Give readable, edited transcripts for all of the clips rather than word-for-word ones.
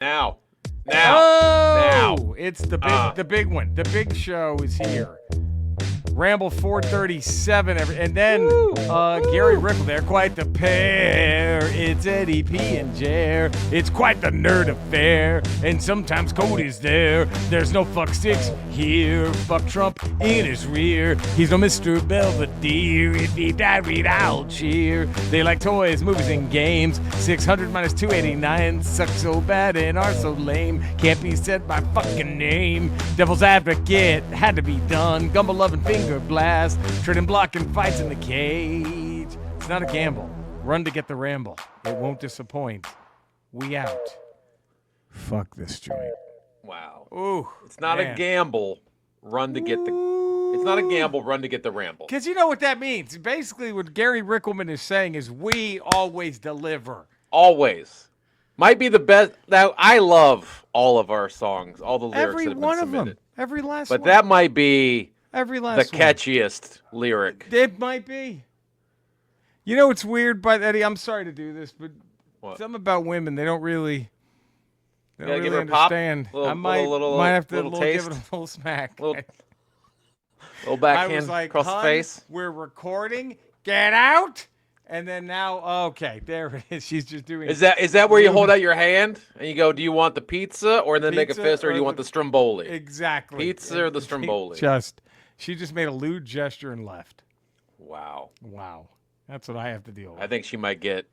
Now. Oh, it's the big one. The big show is here. Ramble 437, and then Gary Rickle there, quite the pair. It's Eddie P and Jer. It's quite the nerd affair, and sometimes Cody's there. There's no fuck sticks here. Fuck Trump in his rear. He's no Mr. Belvedere. If he died, we'd all cheer. They like toys, movies, and games. 600 minus 289 suck so bad and are so lame. Can't be said by fucking name. Devil's advocate had to be done. Gumbel Love and finger blast, trading block and fights in the cage. It's not a gamble. Run to get the ramble. It won't disappoint. We out. Fuck this joint. Wow. Ooh. It's not a gamble. Run to get the. It's not a gamble. Run to get the ramble. Because you know what that means. Basically, what Gary Rickelman is saying is we always deliver. Always. Might be the best. Now, I love all of our songs, all the lyrics Every that have one been of submitted. them. Every last But one. that might be Every last the one. catchiest lyric. It might be. You know, it's weird, but Eddie, I'm sorry to do this, but What? something about women, they don't really gotta give her a pop? understand. Little- I might little have to little give it a taste? little smack. Little I backhand was like, across "Hun, the face. we're recording. Get out." And then now, okay, there it is. She's just doing. Is that where you hold out your hand and you go, do you want the pizza or then make a Pizza fist or do you or want the the- stromboli? exactly Pizza or the stromboli? She just made a lewd gesture and left. Wow. Wow, that's what I have to deal with. I think she might get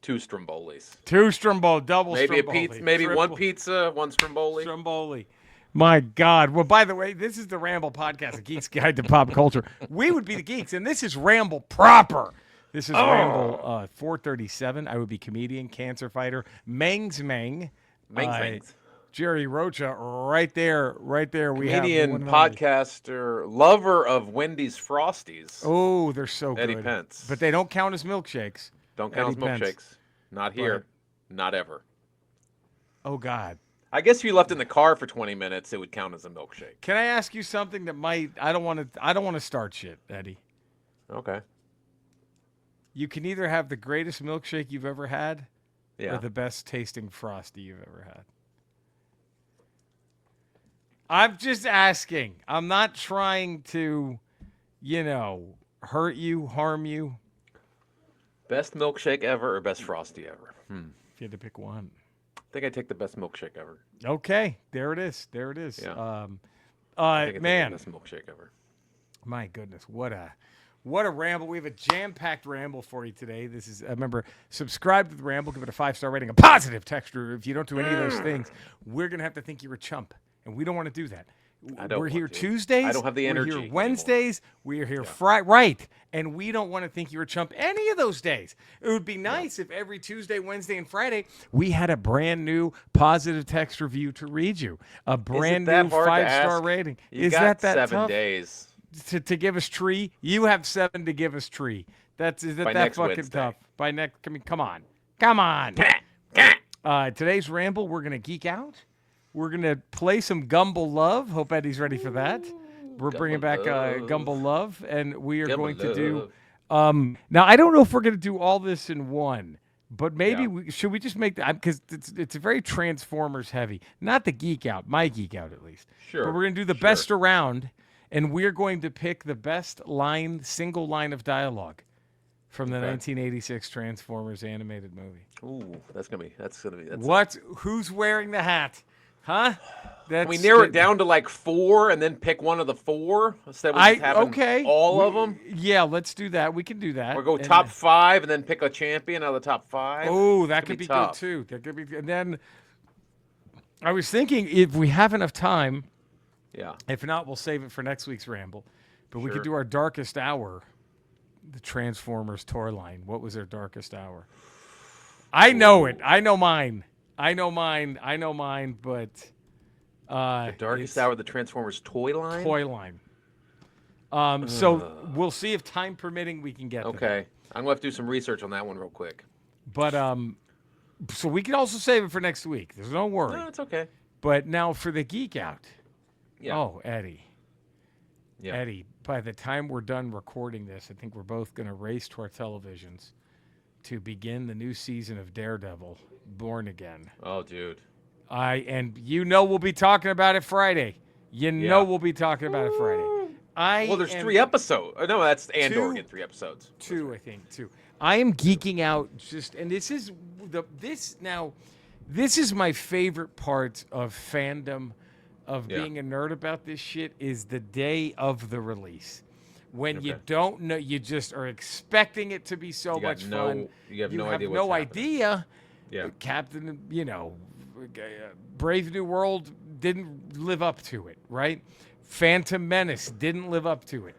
2 strombolis. 2 Stromboli, double Maybe Stromboli, a pizza, maybe triple one pizza, 1 stromboli. Stromboli. My God. Well, by the way, this is the Ramble podcast, a geek's guide to pop culture. We would be the geeks, and this is Ramble proper. This is Ramble 437. I would be comedian, cancer fighter, Mangs Mang. Mangs. Jerry Rocha, right there. We Comedian, have podcaster, lover of Wendy's Frosties. Oh, they're so Eddie good. Pence. But they don't count as milkshakes. Don't count Eddie as Pence. milkshakes. Not here. Not ever. Oh God. I guess if you left in the car for 20 minutes, it would count as a milkshake. Can I ask you something that might? I don't want to start shit, Eddie. Okay. You can either have the greatest milkshake you've ever had, Yeah. or the best tasting Frosty you've ever had. I'm just asking. I'm not trying to, hurt you, harm you. Best milkshake ever or best Frosty ever? If you had to pick one. I think I'd take the best milkshake ever. Okay, there it is. Yeah. I think I'd take Man, the best milkshake ever. my goodness, what a ramble. We have a jam-packed ramble for you today. This is, remember, subscribe to the Ramble, give it a 5-star rating, a positive text review. If you don't do any of those things, we're going to have to think you're a chump, and we don't want to do that. We're here want to. Tuesdays. I don't have the energy We're here anymore. Wednesdays. We're here Friday. Right. And we don't want to think you're a chump any of those days. It would be nice if every Tuesday, Wednesday, and Friday we had a brand new positive text review to read you. A brand new 5-star rating. You got that 7 tough? days. To give us tree? You have 7 to give us tree. Is it By that next fucking Wednesday. tough? By next, I mean, come on. Today's ramble, we're gonna geek out. We're gonna play some Gumbel Love. Hope Eddie's ready for that. We're bringing back Gumbel Love, and we are going to do. Now I don't know if we're gonna do all this in one, but maybe should we just make that, because it's a very Transformers heavy. Not the geek out, my geek out at least. Sure. But we're gonna do the best around. And we're going to pick the best single line of dialogue from the 1986 Transformers animated movie. Ooh, that's gonna be. Who's wearing the hat? Huh? Can we narrow it down to like 4 and then pick one of the 4 instead of just having all of them? Yeah, let's do that. We can do that. Or go top 5 and then pick a champion out of the top 5. Oh, that could be good too. That could be. And then I was thinking, if we have enough time. Yeah. If not, we'll save it for next week's ramble. But we could do our darkest hour, the Transformers toy line. What was their darkest hour? I know it. I know mine. But the darkest hour of the Transformers toy line. So we'll see if time permitting we can get there. Okay. I'm gonna have to do some research on that one real quick. But so we can also save it for next week. There's no worry. No, it's okay. But now for the geek out. Yeah. Oh, Eddie. Yeah. Eddie, by the time we're done recording this, I think we're both going to race to our televisions to begin the new season of Daredevil, Born Again. Oh, dude. And we'll be talking about it Friday. We'll be talking about it Friday. Well, there's 3 episodes. Oh, no, that's Andor in 3 episodes. 2, I think. 2. I am geeking out and this is this is my favorite part of fandom, of being a nerd about this shit, is the day of the release. When you don't know, you just are expecting it to be so much fun. You have no idea what's no happening. idea. Yeah. Captain, Brave New World didn't live up to it, right? Phantom Menace didn't live up to it.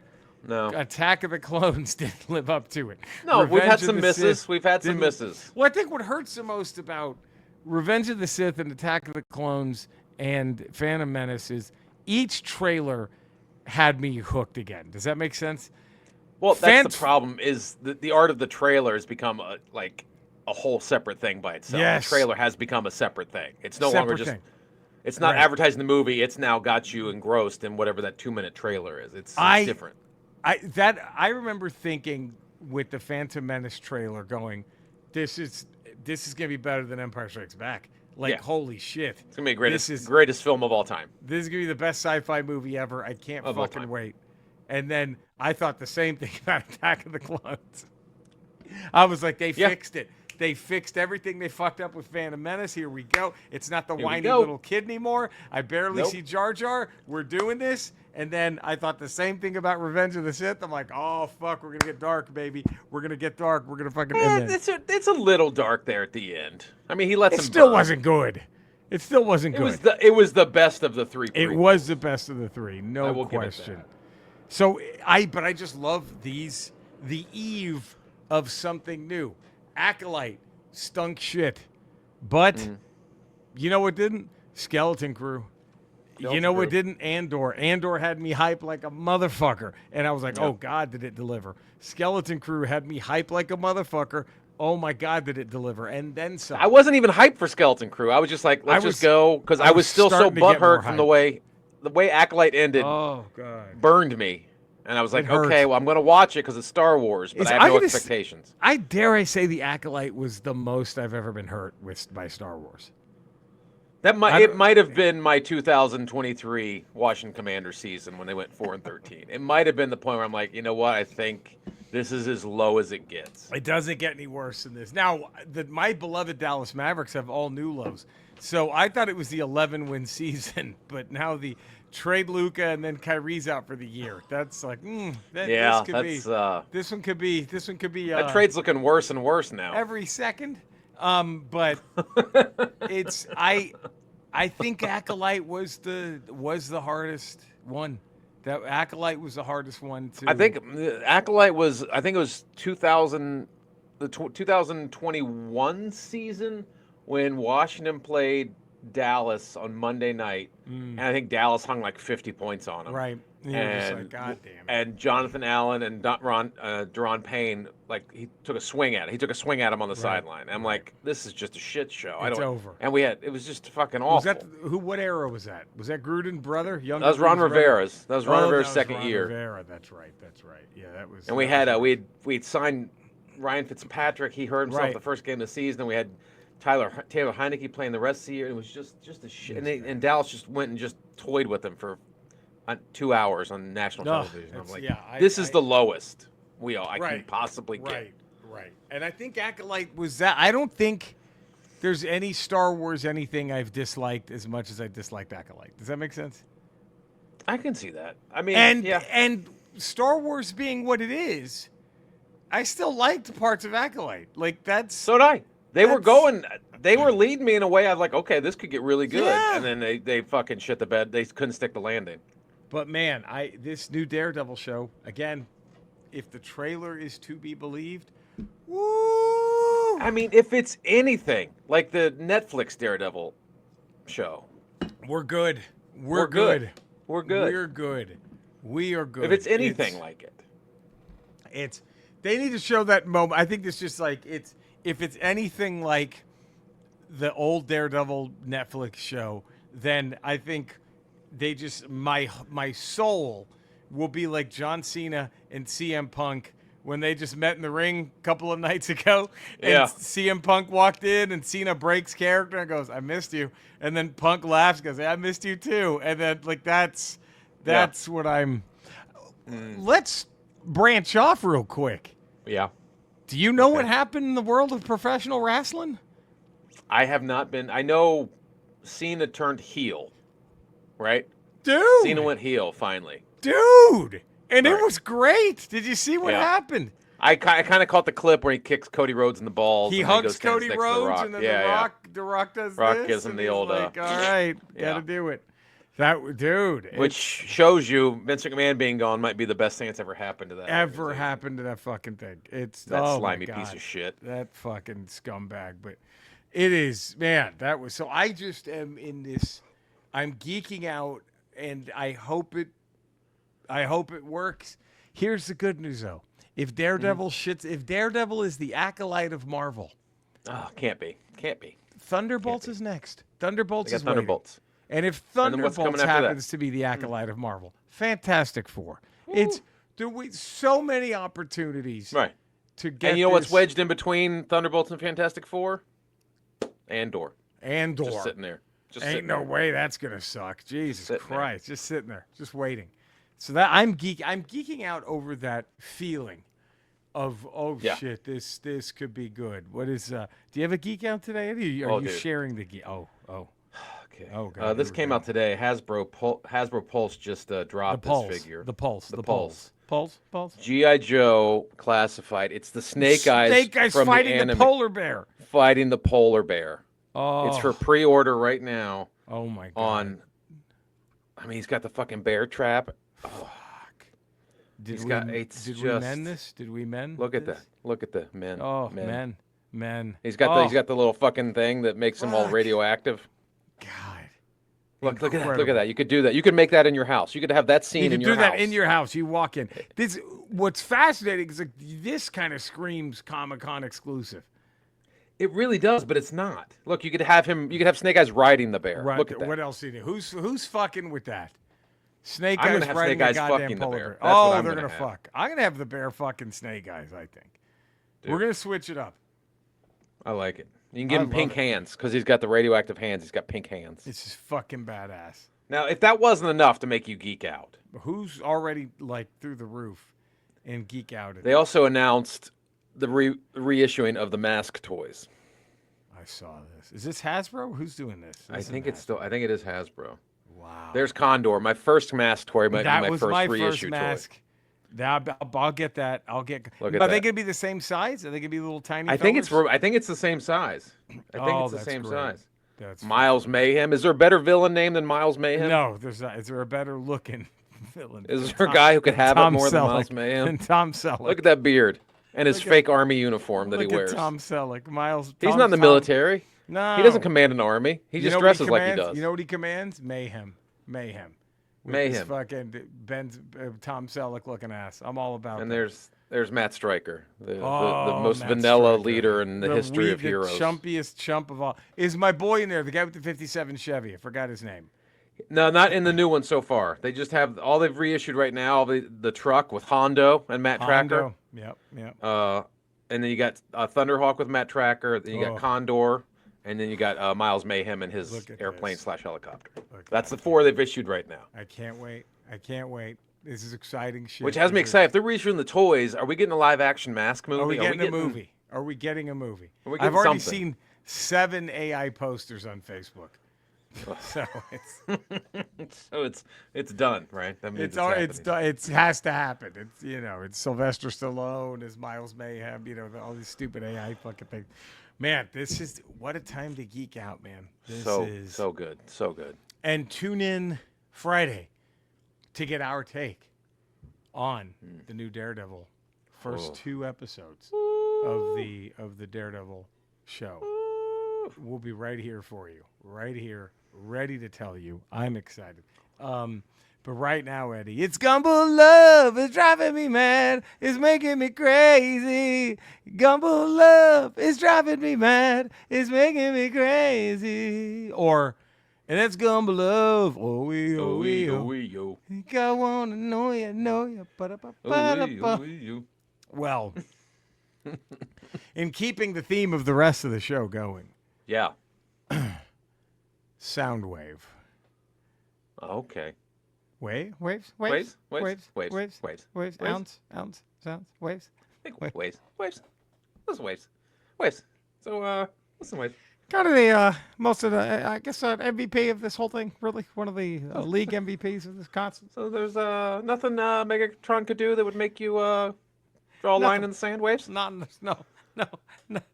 No. Attack of the Clones didn't live up to it. No, Revenge we've had of some the misses. Sith We've had some misses. Well, I think what hurts the most about Revenge of the Sith and Attack of the Clones and Phantom Menace is each trailer had me hooked again. Does that make sense? Well, that's the problem, is the art of the trailer has become a whole separate thing by itself. Yes. The trailer has become a separate thing. It's no longer just... thing. It's not advertising the movie. It's now got you engrossed in whatever that 2-minute trailer is. It's different. I remember thinking with the Phantom Menace trailer going, this is going to be better than Empire Strikes Back. Holy shit. It's going to be the greatest film of all time. This is going to be the best sci-fi movie ever. I can't fucking wait. And then I thought the same thing about Attack of the Clones. I was like, they fixed it. They fixed everything they fucked up with Phantom Menace. Here we go. It's not the whiny little kid anymore. I barely see Jar Jar. We're doing this. And then I thought the same thing about Revenge of the Sith. I'm like, oh, fuck, we're going to get dark, baby. We're going to get dark. We're going to fucking... It's a little dark there at the end. I mean, he lets him It still burn. wasn't good. It still wasn't good. It was the best of the 3 prequels. It was the best of the 3. No question. So I just love the eve of something new. Acolyte stunk shit. But you know what didn't? Skeleton Crew. You know what didn't? Andor. Andor had me hype like a motherfucker. And I was like, oh, God, did it deliver. Skeleton Crew had me hype like a motherfucker. Oh, my God, did it deliver. And then some. I wasn't even hyped for Skeleton Crew. I was just like, let's just go. Because I was still so butthurt from the way Acolyte ended. Oh, God. Burned me. And I was like, okay, well, I'm going to watch it because it's Star Wars. But I have no expectations. I dare say the Acolyte was the most I've ever been hurt by Star Wars. It might have been my 2023 Washington Commander season when they went 4-13. It might have been the point where I'm like, you know what? I think this is as low as it gets. It doesn't get any worse than this. Now, my beloved Dallas Mavericks have all new lows. So I thought it was the 11-win season, but now the trade Luka and then Kyrie's out for the year. That's like, this one could be. That trade's looking worse and worse now. Every second. But it's I think Acolyte was the hardest one. That Acolyte was the hardest one to. I think Acolyte was. I think it was 2021 season when Washington played Dallas on Monday night, and I think Dallas hung like 50 points on them. Right. And, like, God damn it. And Jonathan Allen and Deron Payne, he took a swing at it. He took a swing at him on the sideline. I'm like, this is just a shit show. It's over. And it was just fucking awful. What era was that? Was that Gruden brother? That was Ron Rivera's. That was Ron Rivera's second year. Rivera. That's right. Yeah, that was. And we'd signed Ryan Fitzpatrick. He hurt himself the first game of the season. And we had Taylor Heineke playing the rest of the year. It was just a shit. And Dallas just went and just toyed with him for 2 hours on national television. I'm like, this is the lowest I can possibly get. Right. And I think Acolyte was that. I don't think there's any Star Wars anything I've disliked as much as I disliked Acolyte. Does that make sense? I can see that. I mean, and Star Wars being what it is, I still liked parts of Acolyte. Like that's so did I. They were leading me in a way I was like, okay, this could get really good. Yeah. And then they fucking shit the bed. They couldn't stick the landing. But man, this new Daredevil show, again, if the trailer is to be believed, woo! I mean, if it's anything like the Netflix Daredevil show, we're good. We're good. We're good. We're good. We are good. If it's anything like it. They need to show that moment. I think it's just like if it's anything like the old Daredevil Netflix show, then I think they just my soul will be like John Cena and CM Punk when they just met in the ring a couple of nights ago, and Yeah. CM Punk walked in, and Cena breaks character and goes, "I missed you," and then Punk laughs, goes, "I missed you too," and then like that's what I'm. Let's branch off real quick. Yeah. Do you know what happened in the world of professional wrestling? I have not been. I know Cena turned heel, right? Dude. Cena went heel finally. Dude. And Right. it was great. Did you see what happened? I kind of caught the clip where he kicks Cody Rhodes in the balls. He and hugs goes stands Cody next to The Rhodes, Rock. and then Yeah, the Rock does Rock this. gives him and the he's old, like, all right, gotta do it. That dude. Which shows you Vince McMahon being gone might be the best thing that's ever happened to that. Ever happened to that fucking thing. It's that oh slimy my God, piece of shit. That fucking scumbag. But it is, man, that was so I just am in this I'm geeking out and I hope it works. Here's the good news though. If Daredevil is the acolyte of Marvel. Oh, can't be. Thunderbolts is next. Thunderbolts is Thunderbolts. waiting. And if And then what's coming Thunderbolts after happens to be the acolyte of Marvel, Fantastic Four. It's so many opportunities Right. to get. And you know what's wedged in between Thunderbolts and Fantastic Four? Andor. Just sitting there. Ain't no way that's gonna suck. Jesus Christ. There. Just sitting there, just waiting. So that I'm geeking out over that feeling of shit, this could be good. What is do you have a geek out today, Eddie? Are you sharing the geek? Oh. Okay. Oh God. This came out today. Hasbro Pulse just dropped this figure. The Pulse. Pulse. G.I. Joe classified. It's the Snake Eyes from fighting the anime. the polar bear. Fighting the polar bear. Oh. It's for pre-order right now. Oh my God. He's got the fucking bear trap. Fuck. Did we mend this? Did we mend? Look at that. Look at the men. Oh, men. He's got the little fucking thing that makes him all radioactive. God. Look at that. You could do that. You could make that in your house. You could have that scene in your house. You could do that in your house. You walk in. What's fascinating is like, this kind of screams Comic-Con exclusive. It really does, but it's not. Look, you could have Snake Eyes riding the bear. Right. Look at that. What else do you do? Who's fucking with that? Snake I'm Eyes gonna have riding Snake Eyes the goddamn fucking the polar bear. bear. That's what I'm they're gonna gonna have. fuck. I'm gonna have the bear fucking Snake Eyes. I think. Dude. We're gonna switch it up. I like it. You can give him pink hands because he's got the radioactive hands. He's got pink hands. This is fucking badass. Now, if that wasn't enough to make you geek out, Who's already like through the roof and geek out? They also announced the reissuing of the Mask toys. I saw this. Is this Hasbro? Who's doing this? I think it is Hasbro. Wow. There's Condor. My first Mask toy might that be was my my first reissue first mask. I'll get that. Are they going to be the same size? Are they going to be little tiny? I think it's the same size. I think it's the same size. That's Miles Mayhem. Is there a better villain name than Miles Mayhem? No, there's not. Is there a better looking villain? Is there a guy who could have it more than Miles Mayhem? And Tom Selleck. Look at that beard and his fake army uniform that he wears. Look at Tom Selleck. He's not in the military. No. He doesn't command an army. He just dresses like he does. You know what he commands? Mayhem. With his fucking Tom Selleck looking ass. I'm all about that. And there's Matt Stryker, the most vanilla leader in the history of heroes. The chumpiest chump of all. Is my boy in there, the guy with the 57 Chevy? I forgot his name. No, not in the new one so far. They just have all they've reissued right now, the truck with Hondo and Matt Tracker. Yep. And then you got Thunderhawk with Matt Tracker. Then you got Condor. And then you got Miles Mayhem and his airplane/helicopter. That's the 4 they've issued right now. I can't wait. This is exciting shit. Which has me excited. If they're reissuing the toys, are we getting a live-action Mask movie? Are we getting a movie? I've I've already seen 7 AI posters on Facebook. So it's done, right? That means it's done. It has to happen. It's Sylvester Stallone as Miles Mayhem. All these stupid AI fucking things. Man, what a time to geek out, man. This is so good. And tune in Friday to get our take on the new Daredevil first 2 episodes of the Daredevil show. We'll be right here for you. Right here, ready to tell you. I'm excited. But right now, Eddie, it's Gumbel Love. It's driving me mad. It's making me crazy. Gumbel Love. It's driving me mad. It's making me crazy. And that's Gumbel Love. Oh, yo. I wanna know ya. Well, in keeping the theme of the rest of the show going, Yeah. Soundwave. Okay. Waves. Waves. Ounce. Sounds. Waves. Waves. Listen, waves. So, listen, waves. Kind of the most of the, I guess, MVP of this whole thing. Really, one of the league MVPs of this constant. So there's nothing Megatron could do that would make you draw a line in the sand, waves. No.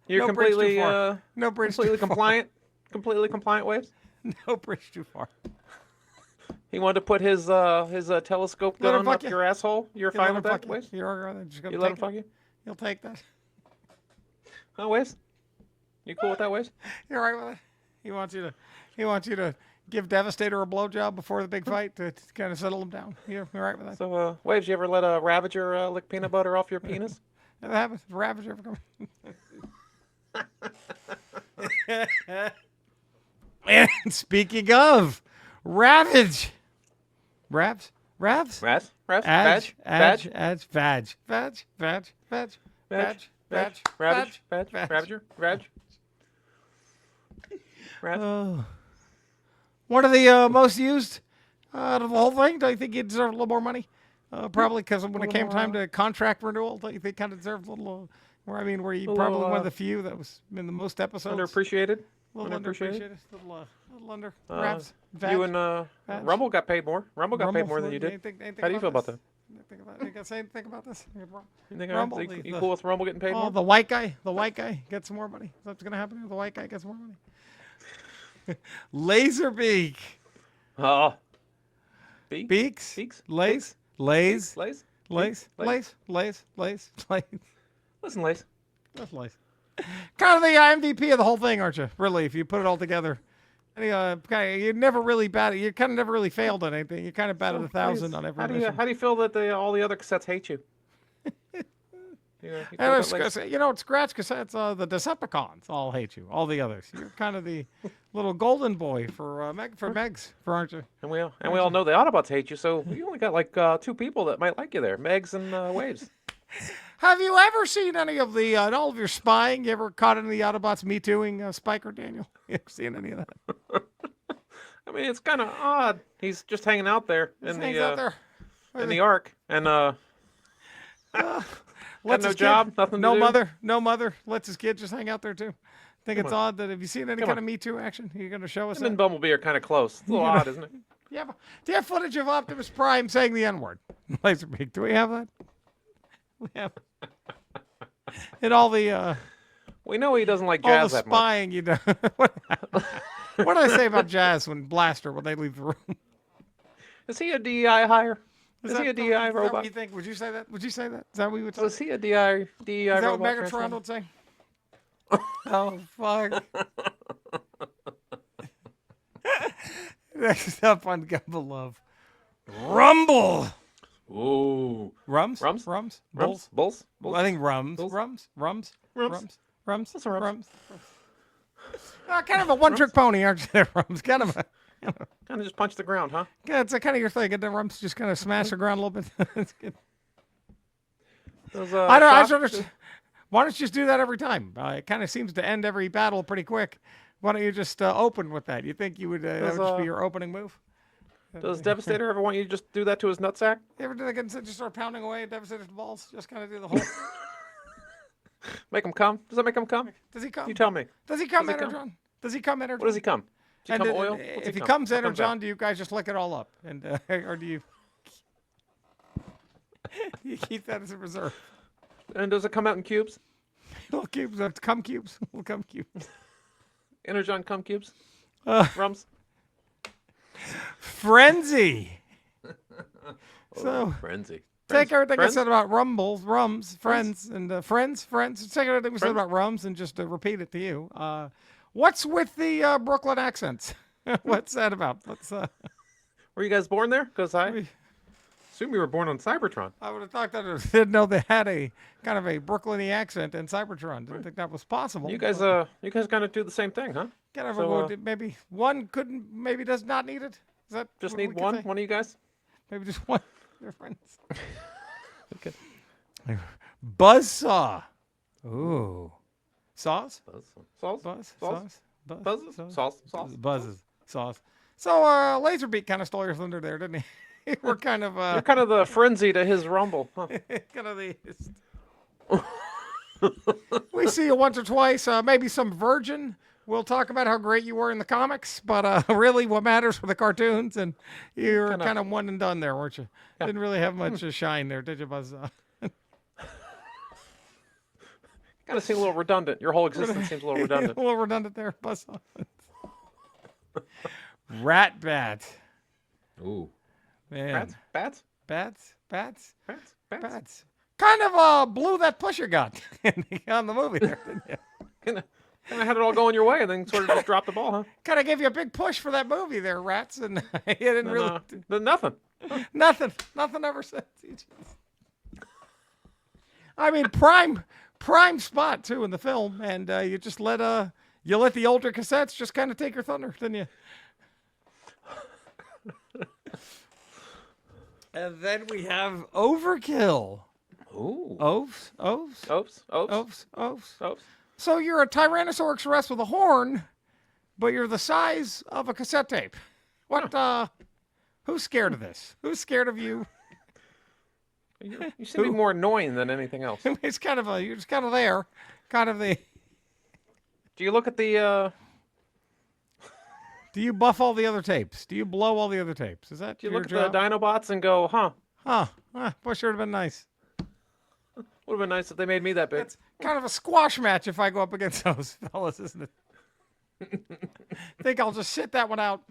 You're no completely bridge too far. No bridge completely too compliant. Completely compliant, waves. far. No bridge too far. He wanted to put his telescope gun up your asshole. You're fine with that, waves? You're just gonna You let him fuck you? You'll take that. Huh, waves? You cool with that, waves? You're all right with it. He wants you to give Devastator a blowjob before the big fight to kind of settle him down. You're all right with that. So, waves, you ever let a Ravager lick peanut butter off your penis? Never happens. Ravager ever come? And speaking of Ravage, Ravs, Raz? Badge, Badge? Ravager? Raj? One of the most used out of the whole thing. Don't you think you deserve a little more money? Probably because when it came time to contract renewal, don't you think kind of deserved a little, where you probably one of the few that was in the most episodes. Underappreciated? A little underappreciated. A little under. Raps. You and Rumble got paid more. Rumble got paid more than you did. How do you feel about that? Think about this. You think Rumble, you cool with Rumble getting paid more? The white guy gets some more money. Is that what's going to happen here? The white guy gets more money. Laserbeak. Beaks. Lays. Lays. Listen, Lays. That's Lays. Kind of the MVP of the whole thing, aren't you? Really, if you put it all together. You never really batted. You kind of never really failed on anything. You kind of batted 1,000 on every mission. How do you feel that all the other cassettes hate you? Scratch cassettes. The Decepticons all hate you. All the others. You're kind of the little golden boy for Megs, aren't you? And we all know the Autobots hate you. So you only got like 2 people that might like you there, Megs and Waves. Have you ever seen any of the in all of your spying? You ever caught any of the Autobots me tooing Spike or Daniel? You ever seen any of that? I mean, it's kind of odd. He's just hanging out there in the Ark, and got no job, nothing. No mother. Lets his kid just hang out there too. Think it's odd that have you seen any kind of Me Too action? You're going to show us? Him and Bumblebee are kind of close. It's a little odd, isn't it? Yeah. Do you have footage of Optimus Prime saying the N-word? Laserbeak. Do we have that? We have. And all the. We know he doesn't like jazz that much. All the spying, you know. What do I say about Jazz when they leave the room? Is he a DEI hire? Is he a DEI robot? Is that what you think? Would you say that? Is that what you would say? Was he a DEI robot? Is that what Megatron would say? Oh, fuck. Next up on Gumbel Love. Rumble! Ooh. Rums? Bulls? I think rums. Bulls? Rums. What's a rums? Kind of a one-trick pony, aren't you there, Rums? Kind of just punch the ground, huh? Yeah, it's kind of your thing. And then Rums just kind of smash the ground a little bit. It's good. Why don't you just do that every time? It kind of seems to end every battle pretty quick. Why don't you just open with that? You think you would that would just be your opening move? Does Devastator ever want you to just do that to his nutsack? You ever do that? Just start pounding away at Devastator's balls? Just kind of do the whole. Make him come? Does that make him come? Does he come? You tell me. Does he come, Energon? Does he come, Energon? What does he come? Does he come oil? If he comes, Energon, do you guys just lick it all up, or do you? You keep that as a reserve. And does it come out in cubes? Little cubes, cum cubes. Little cum cubes. Energon cum cubes. Rums. Frenzy. So Frenzy. Take everything I said about Rumbles, Rums, Friends, and Friends. Take everything we said about Rums and just repeat it to you. What's with the Brooklyn accents? What's that about? Were you guys born there? Because I assume you were born on Cybertron. I would have thought that I didn't know they had a kind of a Brooklyn-y accent in Cybertron. Didn't think that was possible. You guys kind of do the same thing, huh? Maybe one does not need it. Is that just need one? One of you guys? Maybe just one. They're friends. Okay. Buzzsaw. Ooh. Saws? Sauce? Buzz? Sauce? Buzz? Buzzes? Sauce? Sauce? Buzzes. Sauce. So, Laserbeak kind of stole your thunder there, didn't he? We're kind of, You're kind of the frenzy to his rumble, huh? kind of the... We see you once or twice, maybe some Virgin. We'll talk about how great you were in the comics, but really what matters were the cartoons, and you were kind of one and done there, weren't you? Yeah. Didn't really have much shine there, did you, Buzz? Kind of seems a little redundant. Your whole existence seems a little redundant. A little redundant there, Buzz. Rat Bat. Ooh. Man. Bats? Bats. Kind of blew that push you got on the movie there, didn't you? Kind of had it all going your way and then sort of just dropped the ball, huh? Kind of gave you a big push for that movie there, Rats, and you didn't really... Nothing. Nothing ever since. I mean, prime spot, too, in the film, and you just let the older cassettes just kind of take your thunder, didn't you? And then we have Overkill. Ooh. Oafs. So you're a Tyrannosaurus Rex with a horn, but you're the size of a cassette tape. What, who's scared of this? Who's scared of you? You seem to be more annoying than anything else. It's kind of you're just kind of there. Kind of the... Do you look at the, Do you buff all the other tapes? Do you blow all the other tapes? Is that Do you your look job? at the Dinobots and go, huh? Boy, sure would have been nice. Would have been nice if they made me that big. It's kind of a squash match if I go up against those fellas, isn't it? I think I'll just sit that one out.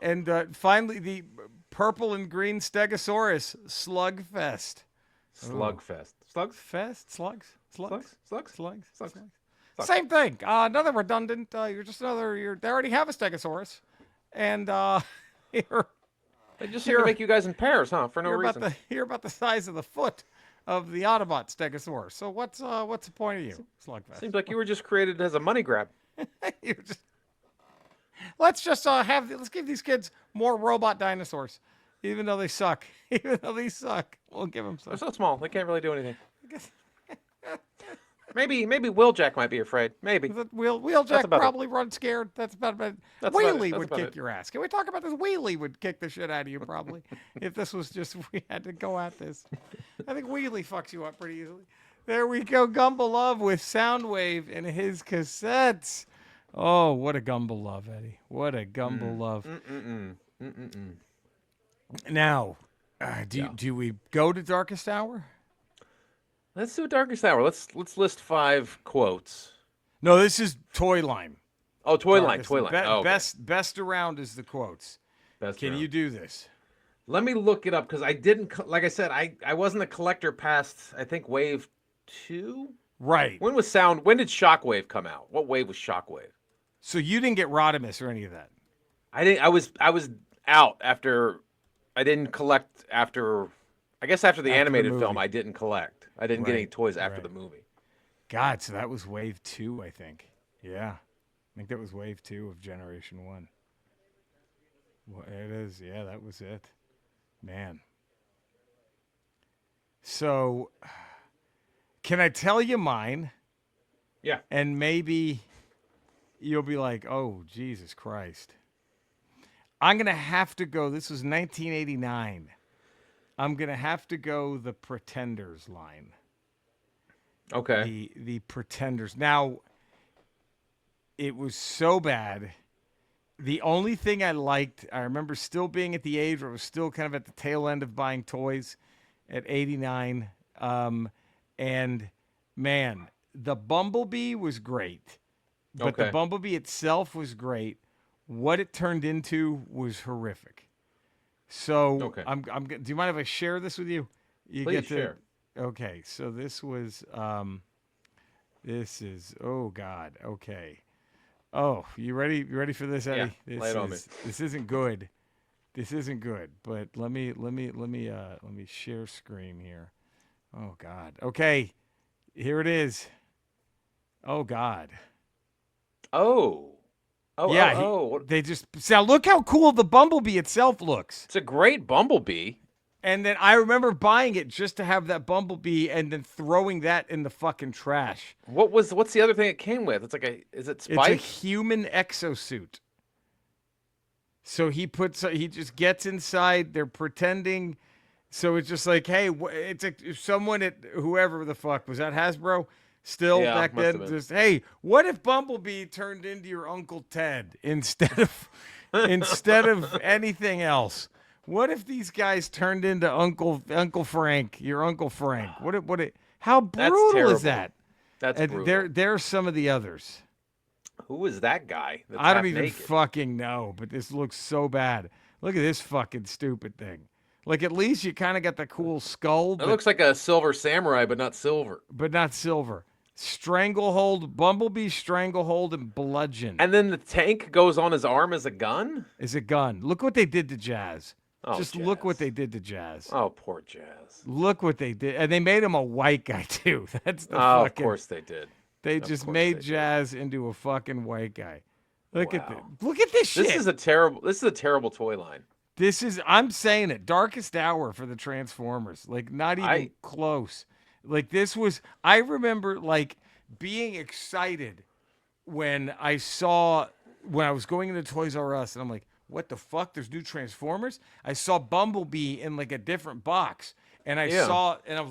And finally, the purple and green Stegosaurus Slugfest. Slugfest. Slugs? Fest? Slugs? Same thing. Another redundant. You're just another. They already have a Stegosaurus, and they just seem to make you guys in pairs, huh? For no reason. You're about the size of the foot of the Autobot Stegosaurus. So what's the point of you, Slugfest? Seems like you were just created as a money grab. Let's give these kids more robot dinosaurs, even though they suck. Even though they suck, we'll give them some. They're so small, they can't really do anything. Maybe Wheeljack might be afraid. Maybe. Wheeljack probably runs scared. That's about it. Wheelie would kick it. your ass. Can we talk about this? Wheelie would kick the shit out of you probably if this was just we had to go at this. I think Wheelie fucks you up pretty easily. There we go. Gumbel Love with Soundwave and his cassettes. Oh, what a Gumbel Love, Eddie. What a Gumbel Love. Now, do we go to Darkest Hour? Let's do Darkest Hour. Let's list 5 quotes. No, this is Toy Line. Oh, Toy Line. Okay. Best around is the quotes. Can you do this? Let me look it up because I didn't. Like I said, I wasn't a collector past I think Wave 2. Right. When did Shockwave come out? What wave was Shockwave? So you didn't get Rodimus or any of that? I didn't. I was out after. I didn't collect after. I guess after the animated film, I didn't collect. I didn't get any toys after the movie. God, so that was Wave 2, I think. Yeah. I think that was Wave 2 of Generation 1. Well, it is. Yeah, that was it. Man. So, can I tell you mine? Yeah. And maybe you'll be like, oh, Jesus Christ. I'm going to have to go. This was 1989. I'm going to have to go the Pretenders line. Okay. The Pretenders. Now, it was so bad. The only thing I liked, I remember still being at the age where I was still kind of at the tail end of buying toys at 89. And, man, the Bumblebee was great. But the Bumblebee itself was great. What it turned into was horrific. So, do you mind if I share this with you? Please share. Okay, so this was, oh God, okay. Oh, you ready? You ready for this, Eddie? Yeah, lay it on me. This isn't good. This isn't good. But let me share screen here. Oh God. Okay, here it is. Oh God. Yeah. They just now look how cool the Bumblebee itself looks. It's a great Bumblebee. And then I remember buying it just to have that Bumblebee and then throwing that in the fucking trash. What's the other thing it came with? It's like is it Spike? It's a human exosuit. So he just gets inside. They're pretending. So it's just like, hey, it's someone at whoever the fuck was that Hasbro still back then. Just hey, what if Bumblebee turned into your Uncle Ted instead of anything else? What if these guys turned into Uncle Frank, your Uncle Frank? How brutal is that? That's brutal. There's some of the others. Who is that guy? I don't even fucking know, but this looks so bad. Look at this fucking stupid thing. Like, at least you kind of got the cool skull. It looks like a silver samurai, but not silver. Stranglehold, Bumblebee, Stranglehold, and Bludgeon. And then the tank goes on his arm as a gun? Look what they did to Jazz. Oh, Just Jazz. Look what they did to Jazz. Oh, poor Jazz. Look what they did. And they made him a white guy, too. That's the fucking... of course they did. They just made Jazz into a fucking white guy. Look at this shit. This is a terrible toy line. I'm saying it, darkest hour for the Transformers. Like, not even close. Like, I remember, like, being excited when I was going into Toys R Us, and I'm like, what the fuck? There's new Transformers? I saw Bumblebee in, like, a different box. And I was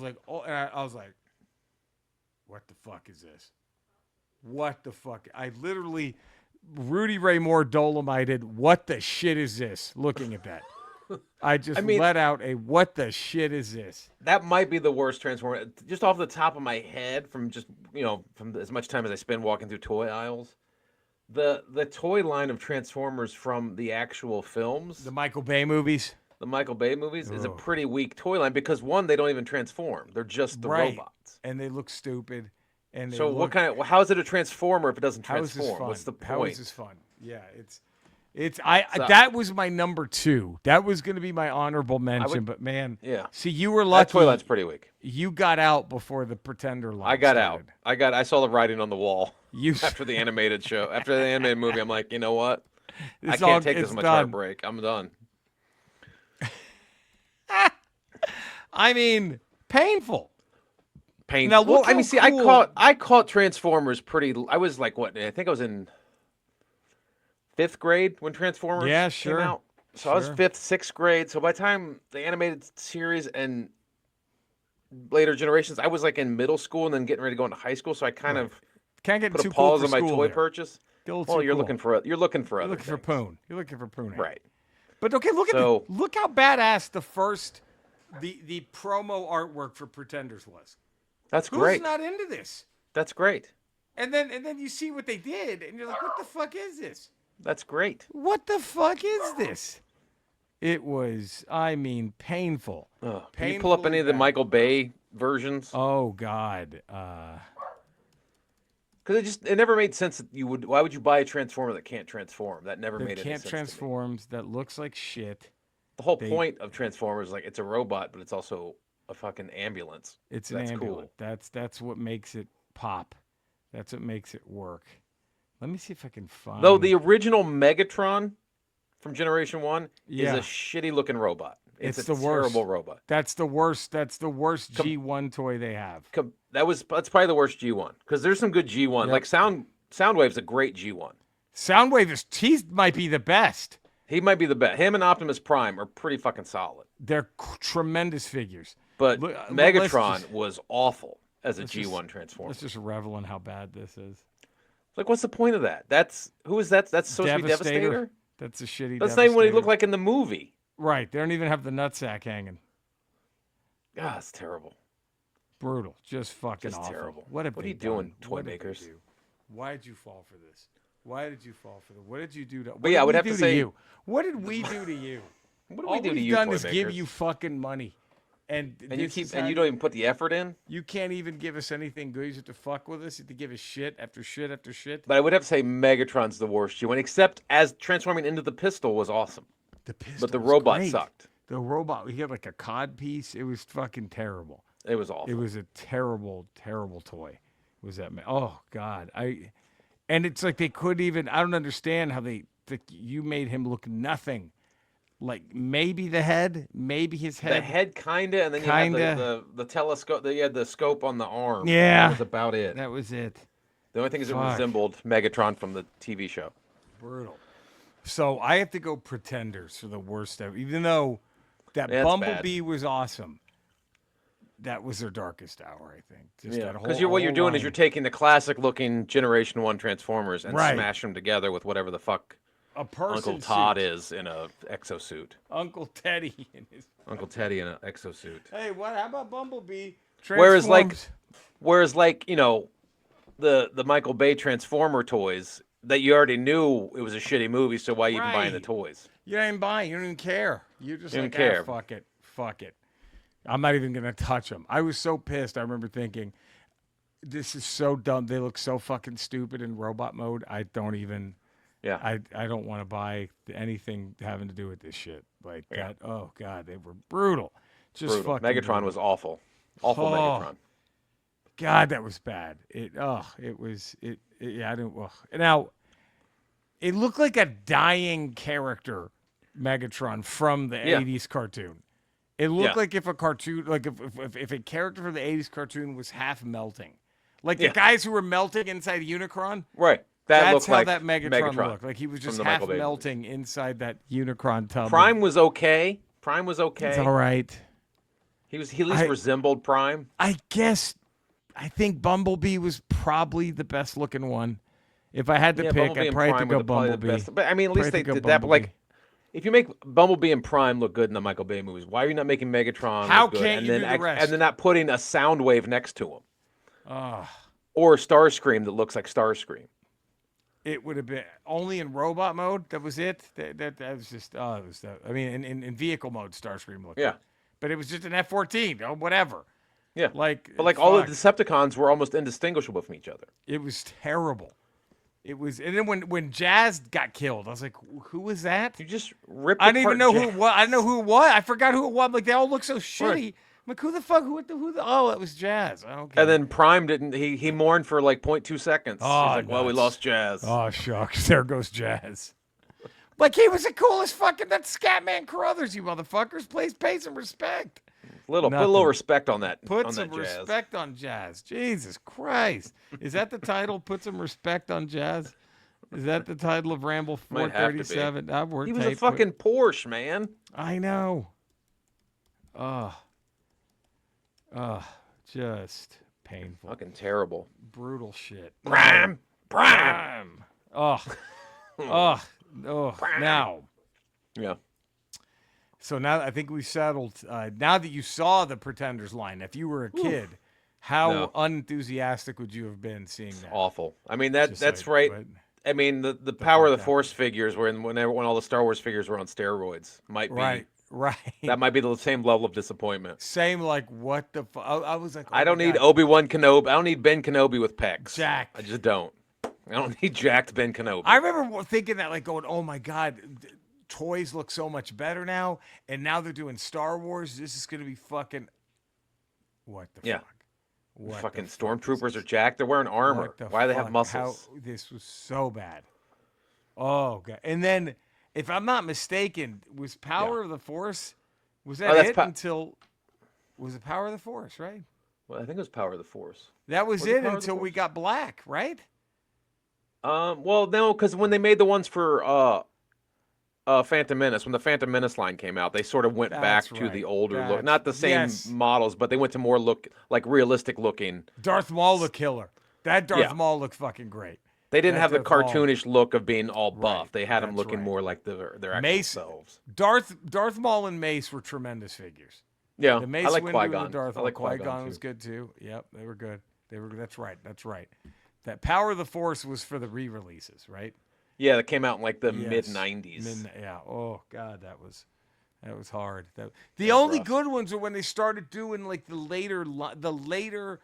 like, oh, and I was like, what the fuck is this? What the fuck? I literally, Rudy Ray Moore Dolomited, what the shit is this? Looking at that. I let out a, what the shit is this? That might be the worst Transformer. Just off the top of my head, from as much time as I spend walking through toy aisles, the toy line of Transformers from the actual films, the Michael Bay movies, is a pretty weak toy line because one, they don't even transform; they're just the robots, and they look stupid. And so how is it a Transformer if it doesn't transform? What's the point? How is this fun? Yeah, that was my number 2. That was going to be my honorable mention, but man, see, you were lucky. That toy line's pretty weak. You got out before the Pretender line. I got out. I saw the writing on the wall after the animated show, after the animated movie. I'm like, you know what? I can't take this much heartbreak. I'm done. I mean, painful. Now, well, I mean, see, cool. I caught Transformers pretty. I was like, what? I think I was in 5th grade when Transformers came out. So I was 5th, 6th grade. So by the time the animated series and later generations, I was like in middle school and then getting ready to go into high school. So I kind of can't get put too a pause cool on my toy purchase. Well, you're looking for You're looking for Poon. You're looking for Poon. Right. But okay, look how badass the first the promo artwork for Pretenders was. That's great. Who's not into this? That's great. And then you see what they did, and you're like, what the fuck is this? That's great. What the fuck is this? It was, I mean, painful. Can you pull up any of the Michael Bay versions? Oh, God. Because it never made sense that why would you buy a Transformer that can't transform? That never made any sense. That can't transform, that looks like shit. The whole point of Transformers is like it's a robot, but it's also a fucking ambulance. It's an ambulance. Cool. That's what makes it pop. That's what makes it work. Let me see if I can find. Though the original Megatron from Generation 1 is a shitty looking robot. It's a terrible robot. That's the worst. That's the worst G1 toy they have. That's probably the worst G1 because there's some good G1. Yep. Like Soundwave's a great G1. Soundwave he might be the best. He might be the best. Him and Optimus Prime are pretty fucking solid. They're tremendous figures. But Megatron was awful as a G1 Transformer. Let's just revel in how bad this is. Like, what's the point of that? Who is that? That's supposed to be Devastator? That's a shitty That's not even what he looked like in the movie. Right. They don't even have the nutsack hanging. God, it's terrible. Brutal. Just fucking awful. Terrible. What are you doing, toy makers? Why did you fall for this? Why did you fall for this? What did you do to? But yeah, I would have to say, what did we do to you? What did we do to you? All we've done is give you fucking money. And you don't even put the effort in. You can't even give us anything good. You have to fuck with us. You have to give us shit after shit after shit. But I would have to say Megatron's the worst G1, except as transforming into the pistol was awesome. But the robot sucked. The robot, he had like a cod piece. It was fucking terrible. It was awful. It was a terrible, terrible toy. Was that man? Oh God, and it's like they couldn't even. I don't understand how you made him look nothing Like maybe the head, maybe his head. The head kinda, and then you had the telescope. You had the scope on the arm. Yeah, that was about it. That was it. The only thing is it resembled Megatron from the TV show. Brutal. So I have to go Pretenders for the worst ever. Even though that Bumblebee was awesome, that was their darkest hour, I think. Because what you're doing is you're taking the classic-looking Generation 1 Transformers and smashing them together with whatever the fuck Uncle Todd is in a exosuit. Uncle Teddy in his... Uncle Teddy in an exosuit. Hey, how about Bumblebee? Whereas, you know, the Michael Bay Transformer toys that you already knew it was a shitty movie, so why even buying the toys? You don't even buy. You don't even care. You're just you care. Fuck it. I'm not even gonna touch them. I was so pissed. I remember thinking, this is so dumb. They look so fucking stupid in robot mode. I don't even. Yeah. I don't want to buy anything having to do with this shit. Like that. Oh God, they were brutal. Just brutal. fucking. Megatron brutal. Was awful. Awful Megatron. God, that was bad. Yeah, I didn't. Now, it looked like a dying character, Megatron, from the 80s cartoon. It looked like if a cartoon, like if a character from the 80s cartoon was half melting. Like the guys who were melting inside Unicron. Right. That's how that Megatron looked. Like he was just half melting inside that Unicron tub. Prime was okay. It's all right. He at least resembled Prime. I guess. I think Bumblebee was probably the best looking one. If I had to pick, I'd probably have to go Bumblebee. But I mean, at least they did that. But like, if you make Bumblebee and Prime look good in the Michael Bay movies, why are you not making Megatron look good? Can't you do the rest? And then not putting a Soundwave next to him? Or Starscream that looks like Starscream. It would have been only in robot mode. That was it. That was just. I mean, in vehicle mode, Starscream looked. Yeah. Good. But it was just an F-14 or whatever. Yeah. But all the Decepticons were almost indistinguishable from each other. It was terrible. It was, and then when Jazz got killed, I was like, "Who was that?" You just ripped. I didn't even know who it was. I didn't know who it was. I forgot who it was. Like they all look so shitty. Right. I'm like, who the fuck? Oh, it was Jazz. Okay. And then Prime didn't. He mourned for like 0.2 seconds. Oh, he's like, well, we lost Jazz. Oh shucks, there goes Jazz. Like he was the coolest fucking that Scatman Carruthers, you motherfuckers. Please pay some respect. Put a little respect on that. Put some respect on Jazz. Jesus Christ. Is that the title? Put some respect on Jazz? Is that the title of Ramble 437? He was a fucking Porsche, man. I know. Just painful. Fucking terrible. Brutal shit. Prime. Oh. Now. Yeah. So now I think we settled. Now that you saw the Pretenders line, if you were a kid, how unenthusiastic would you have been seeing that? Awful. I mean that's right. But, I mean the Power of the Force figures were when all the Star Wars figures were on steroids might be right. That might be the same level of disappointment. Same like what the I was like I don't need Obi-Wan Kenobi. I don't need Ben Kenobi with pecs. Jack. I just don't. I don't need jacked Ben Kenobi. I remember thinking that like going, "Oh my god, toys look so much better now, and now they're doing Star Wars. This is gonna be fucking what the fuck? What fucking stormtroopers are jacked. They're wearing armor. Why do they have muscles? This was so bad. Oh god! And then, if I'm not mistaken, was Power of the Force? Was that it until? Was it Power of the Force? Right. Well, I think it was Power of the Force. That was it until we got Black, right? Well, no, because when they made the ones for Phantom Menace, when the Phantom Menace line came out, they sort of went back to the older look. Not the same models, but they went to more like realistic looking. Darth Maul looked killer. That Darth Maul looked fucking great. They didn't have the cartoonish look of being all buff. They had them looking more like their actual selves. Darth Maul and Mace were tremendous figures. Yeah, the Mace I like Windu Qui-Gon. and Darth Maul. Qui-Gon was good too. Yep, they were good. That's right. That Power of the Force was for the re-releases, right? Yeah, that came out in like the mid-90s. Yeah. Oh god, that was hard. The only good ones are when they started doing like the later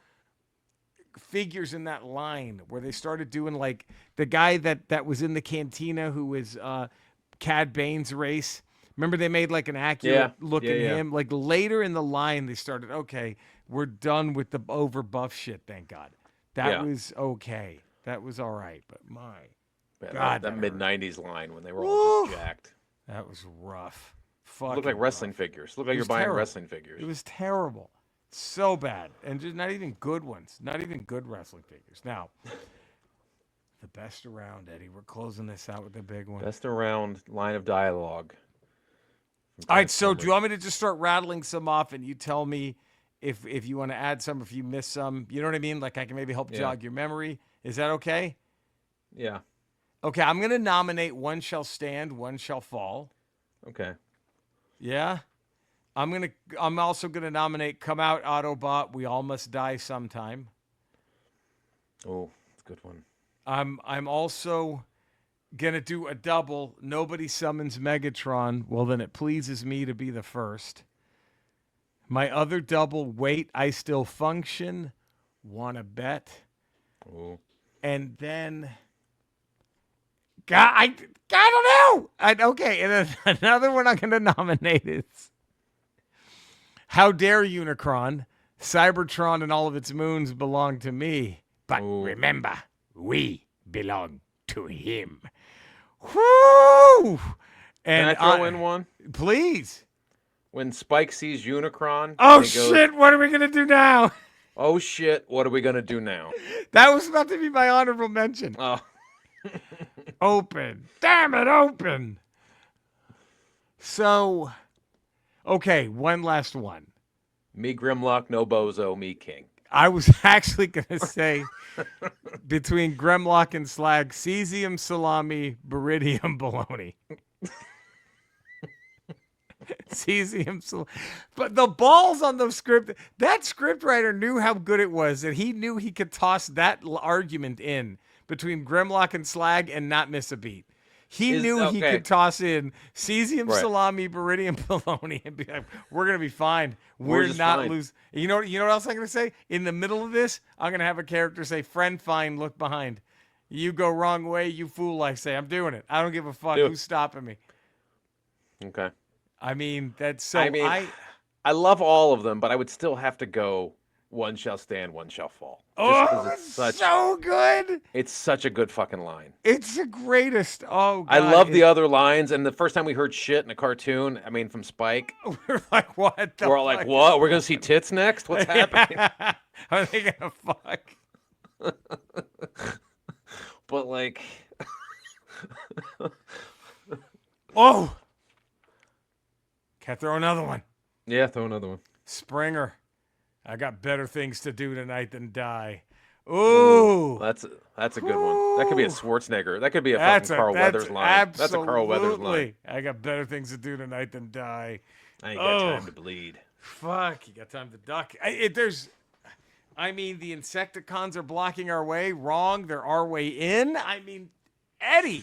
figures in that line, where they started doing like the guy that was in the cantina who was Cad Bane's race. Remember they made like an accurate look at him. Like later in the line, they started. Okay, we're done with the over buff shit. Thank God. That was okay. That was all right. But my God, that mid-90s line when they were all just jacked. That was rough. Look like wrestling figures. Look like you're buying wrestling figures. It was terrible. So bad. And just not even good ones. Not even good wrestling figures. Now, the best around, Eddie. We're closing this out with the big one. Best around line of dialogue. All right, so do you want me to just start rattling some off and you tell me if you want to add some, if you miss some? You know what I mean? Like I can maybe help jog your memory. Is that okay? Yeah. Okay, I'm going to nominate One Shall Stand, One Shall Fall. Okay. Yeah? I'm also going to nominate Come Out Autobot, We All Must Die Sometime. Oh, that's a good one. I'm also gonna do a double. Nobody Summons Megatron. Well, then it pleases me to be the first. My other double, Wait, I Still Function. Wanna Bet. Oh. And then, God, I don't know. Okay, and then another one I'm gonna nominate is How Dare Unicron. Cybertron and all of its moons belong to me. But remember, we belong to him. Whoo! And can I throw in one? Please. When Spike sees Unicron. Oh, shit, what are we going to do now? Oh, shit, what are we going to do now? That was about to be my honorable mention. Oh. Open. Damn it, open. So, okay, one last one. Me Grimlock, no Bozo, me King. I was actually going to say between Grimlock and Slag, cesium, salami, baridium, bologna. Cesium, salami. But the balls on the script, that scriptwriter knew how good it was, and he knew he could toss that argument in between Grimlock and Slag and not miss a beat. He knew he could toss in cesium, salami, baridium, bologna, and be like, we're going to be fine. We're not losing. You know what else I'm going to say? In the middle of this, I'm going to have a character say, friend, fine, look behind. You go wrong way, you fool, I say. I'm doing it. I don't give a fuck who's stopping me. Okay. I mean, that's so... I love all of them, but I would still have to go One Shall Stand, One Shall Fall. It's so good. It's such a good fucking line. It's the greatest. Oh, God. I love the other lines, and the first time we heard shit in a cartoon, I mean, from Spike. We're like, what? We're all like, what? We're going to see tits next? What's happening? Are they going to fuck? But, like... Oh! Can't throw another one. Yeah, throw another one. Springer. I got better things to do tonight than die. Ooh. That's a good one. That could be a Schwarzenegger. That could be a fucking Carl Weathers line. That's a Carl Weathers line. I got better things to do tonight than die. I ain't got time to bleed. Fuck, you got time to duck. I mean, the Insecticons are blocking our way. Wrong. They're our way in. I mean, Eddie.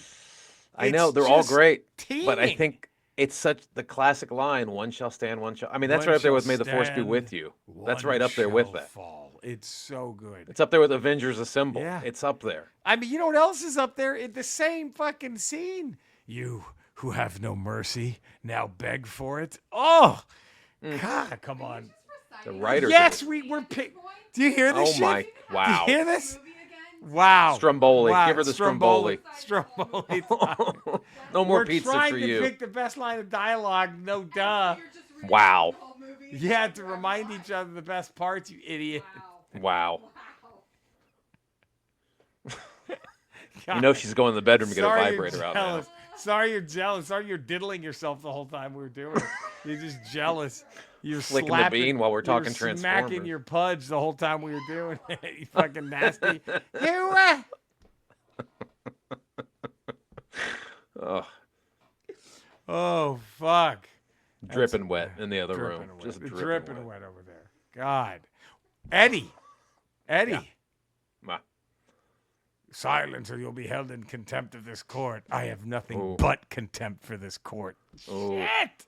I know. They're all great. Teaming. But I think it's such the classic line, one shall stand, one shall... I mean, that's right up there with May the Force be with you. That's right up there with that. Fall. It's so good. It's up there with Avengers Assemble. Yeah. It's up there. I mean, you know what else is up there? In the same fucking scene. You who have no mercy, now beg for it. Oh! God, come on. The writers... Yes, we're... Do you hear this shit? Oh, my... Wow. Do you hear this? Wow. Stromboli. Wow. Give her the Stromboli. Stromboli. No more pizza for you. We're trying to pick the best line of dialogue. No duh. Wow. You had to remind each other the best parts, you idiot. Wow. You know she's going to the bedroom to get a vibrator out now. Sorry you're jealous. Sorry you're diddling yourself the whole time we were doing it. You're just jealous. You're flicking the bean while we're talking Transformers. Smacking your pudge the whole time we were doing it. You fucking nasty. You. Oh fuck. Dripping wet in the other room. Wet. Just dripping wet over there. God. Eddie. Yeah. Silence or you'll be held in contempt of this court. I have nothing but contempt for this court. Shit.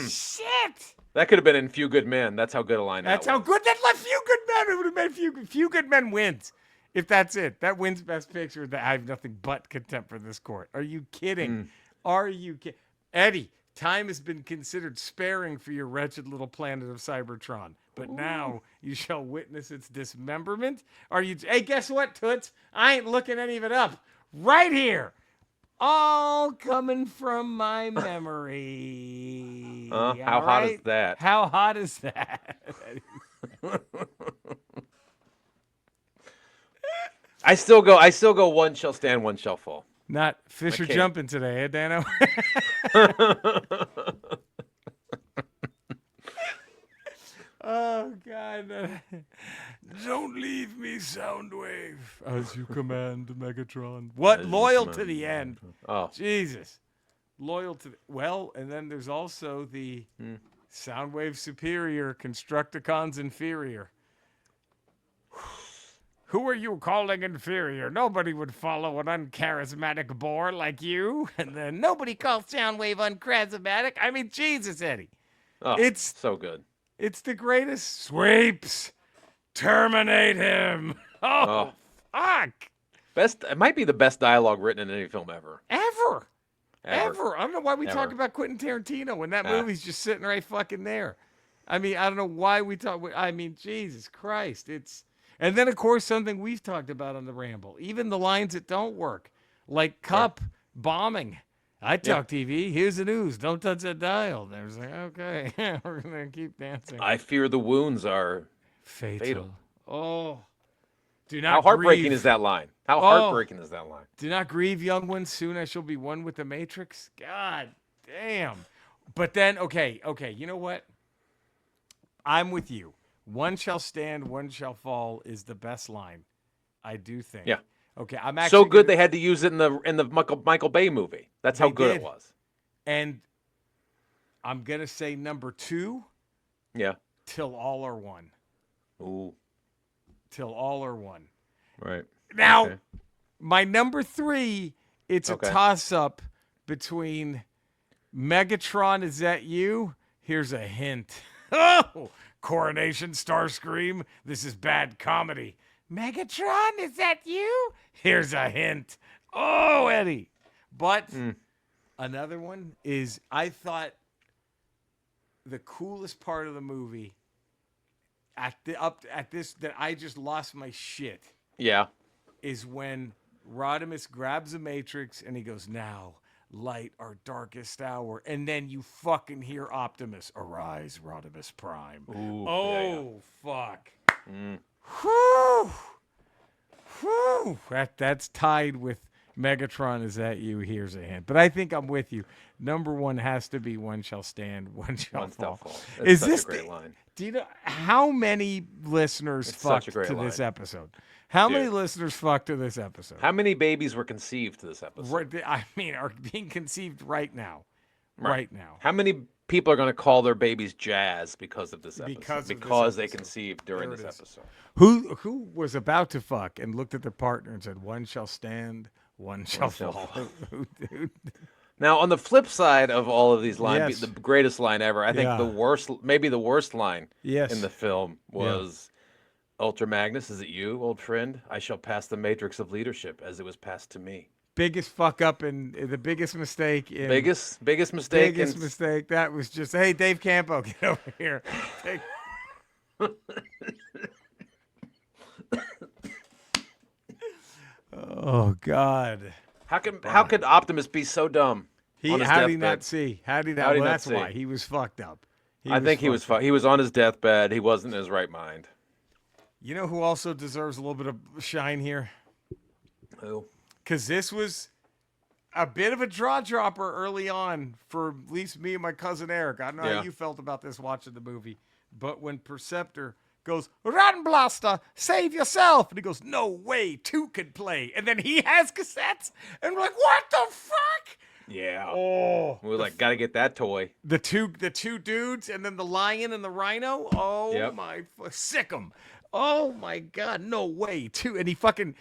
Shit. That could have been in Few Good Men. That's how good a line That's how good that left Few Good Men. It would have been Few Good Men wins. If that's it. That wins Best Picture. I have nothing but contempt for this court. Are you kidding? Are you kidding? Eddie, time has been considered sparing for your wretched little planet of Cybertron. But now you shall witness its dismemberment. Hey, guess what, Toots? I ain't looking any of it up. Right here. all coming from my memory. How hot is that? How hot is that? I still go one shall stand, one shall fall. Not Fisher jumping today, eh, Dano? Oh, God. Don't leave me, Soundwave. As you command, Megatron. What? Loyal to the end. Oh. Jesus. Loyal to the... Well, and then there's also the Soundwave superior, Constructicons inferior. Who are you calling inferior? Nobody would follow an uncharismatic bore like you. And then nobody calls Soundwave uncharismatic. I mean, Jesus, Eddie. Oh, it's so good. It's the greatest. Sweeps. Terminate him. Oh, fuck. It might be the best dialogue written in any film ever. Ever. I don't know why we talk Ever. about Quentin Tarantino when that movie's just sitting right fucking there. I mean, I don't know why we talk. I mean, Jesus Christ. And then, of course, something we've talked about on the Ramble. Even the lines that don't work. Like Cup bombing. I talk TV. Here's the news. Don't touch that dial. There's like, okay, we're going to keep dancing. I fear the wounds are fatal. Oh. Do not How heartbreaking grieve. is that line? How heartbreaking is that line? Do not grieve, young ones. Soon I shall be one with the Matrix. God damn. But then, okay, you know what? I'm with you. One shall stand, one shall fall is the best line. I do think. Yeah. Okay, I'm actually so good they had to use it in the Michael Bay movie. That's how good it was. And I'm gonna say number 2. Yeah. Till all are one. Ooh. Till all are one. Right. Now, my number 3, it's a toss-up between Megatron, is that you? Here's a hint. Oh, Coronation Starscream, this is bad comedy. Megatron, is that you? Here's a hint. Oh, Eddie. But another one is, I thought the coolest part of the movie at this that I just lost my shit. Yeah. Is when Rodimus grabs the Matrix and he goes, now light our darkest hour, and then you fucking hear Optimus, arise, Rodimus Prime. Ooh, fuck. Whew. Whew. That's tied with Megatron, is that you? Here's a hint. But I think I'm with you. Number 1 has to be one shall stand, one shall fall. Is this a great line? Do you know how many listeners fucked to this episode? How many listeners fucked to this episode? How many babies were conceived to this episode? I mean, are being conceived right now. Right now. How many people are going to call their babies Jazz because of this episode? Because they conceived during this episode. Who was about to fuck and looked at their partner and said, one shall stand, one shall fall. Now, on the flip side of all of these lines, the greatest line ever, I think maybe the worst line in the film was, Ultra Magnus, is it you, old friend? I shall pass the matrix of leadership as it was passed to me. Biggest fuck up and the biggest mistake. Biggest mistake. Biggest mistake. That was just, hey, Dave Campo, get over here. Oh, God. How could Optimus be so dumb? How did he not see? Well, that's why he was fucked up. I think he was he was on his deathbed. He wasn't in his right mind. You know who also deserves a little bit of shine here? Who? Because this was a bit of a draw dropper early on for at least me and my cousin Eric. I don't know how you felt about this watching the movie, but when Perceptor goes, "Run, Blaster, save yourself," and he goes, "No way, 2 could play," and then he has cassettes, and we're like, "What the fuck?" Yeah. Oh, we're like, gotta get that toy. The two dudes, and then the lion and the rhino. Oh my, sick 'em. Oh my God, no way, 2. And he fucking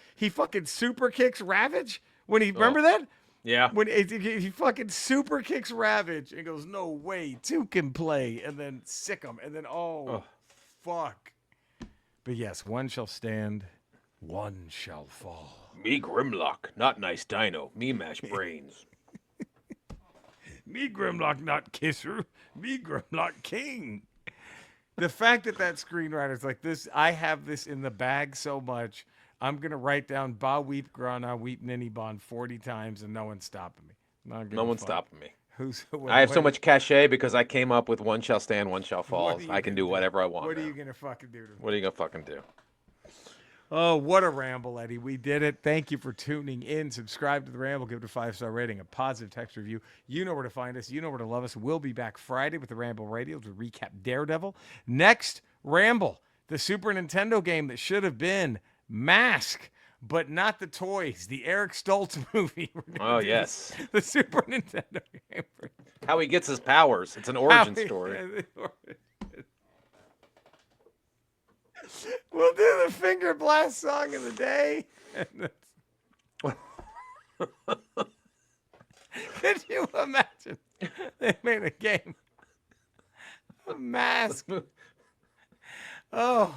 super kicks Ravage when he remember that? Yeah. When he fucking super kicks Ravage and goes, "No way, 2 can play," and then sick 'em, and then fuck. But yes, one shall stand, one shall fall. Me Grimlock, not nice dino. Me mash brains. Me Grimlock, not kisser. Me Grimlock king. The fact that screenwriter's like this, I have this in the bag so much. I'm going to write down Ba Weep Grana Weep Ninny Bond 40 times and no one's stopping me. No one's stopping me. What, I have so much cachet because I came up with one shall stand, one shall fall. I can do whatever I want. What are you going to fucking do to me? What are you going to fucking do? Oh, what a ramble, Eddie. We did it. Thank you for tuning in. Subscribe to The Ramble. Give it a 5-star rating, a positive text review. You know where to find us. You know where to love us. We'll be back Friday with The Ramble Radio to recap Daredevil. Next, Ramble, the Super Nintendo game that should have been Mask, but not the toys. The Eric Stoltz movie. Oh, yes. The Super Nintendo game. How he gets his powers. It's an origin story. We'll do the Finger Blast song of the day. Could you imagine? They made a game. A Mask. Oh.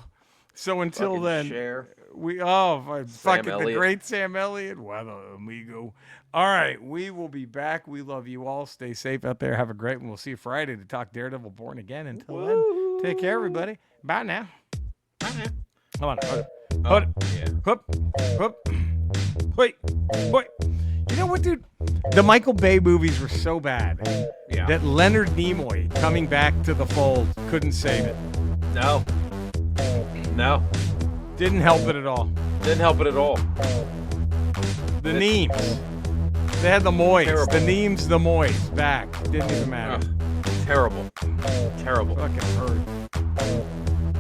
So until Fucking then, Cher. fucking the great Sam Elliott. Weather amigo. All right, we will be back. We love you all. Stay safe out there. Have a great one. We'll see you Friday to talk Daredevil Born Again. Until then, take care, everybody. Bye now. Come on. Hold it. Yeah. Whoop. Wait. You know what, dude? The Michael Bay movies were so bad that Leonard Nimoy coming back to the fold couldn't save it. No. Didn't help it at all. The Neems. They had the Moys. Terrible. The Neems, the Moys back. Didn't even matter. Terrible. Fucking hurt.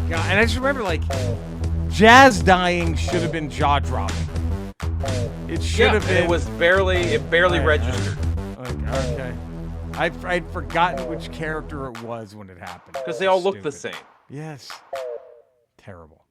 God, and I just remember, like, Jazz dying should have been jaw-dropping. It should have been. It barely registered. Okay. I'd forgotten which character it was when it happened. Because they all look the same. Yes. Terrible.